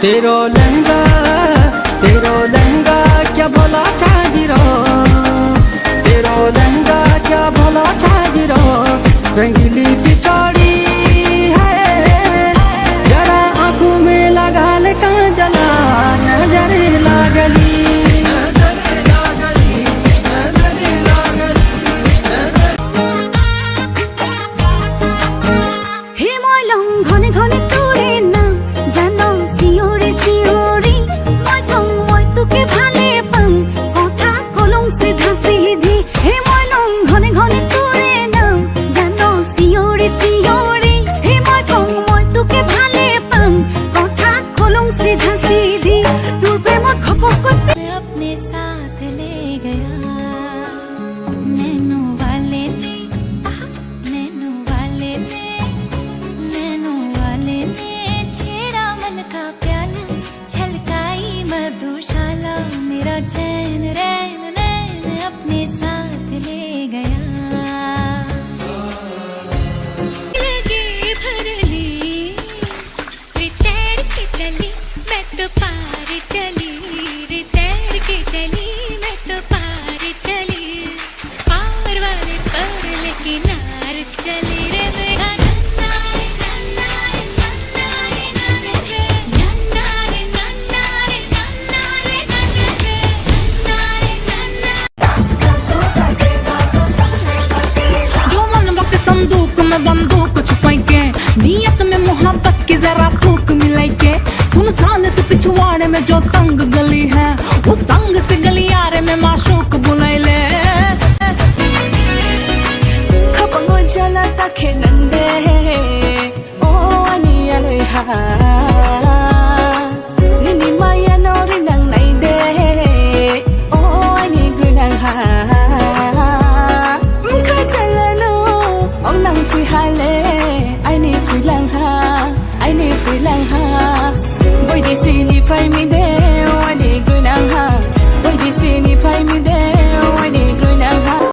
तेरो लहंगा क्या भला छाजिरो, तेरो लहंगा क्या भला छाजिरो। रंगीली पिछौड़ी है जरा आंखों में लगा ले काजला, नजर लागली अपने साथ ले गया नैनो वाले ने, नैनो वाले ने, नैनो वाले ने छेड़ा मन का प्याला, छलकाई मधुशाला मेरा चैन रैन नैन अपने साथ ले गया। लगी भरली रे तैर के चली मैं तो पार चली, चली मैं तो पार चली, पार वाले पर लेके नार चली रे मेरा नन्ना रे नन्ना रे नन्ना रे नन्ना रे नन्ना रे नन्ना रे नन्ना रे नन्ना रे नन्ना। जो मन वक्त संदूक में बंदूक छुपाई के, नियत में मोहब्बत की जरा फूक मिलाई के, सुनसान से पिछवाड़े में जो तंग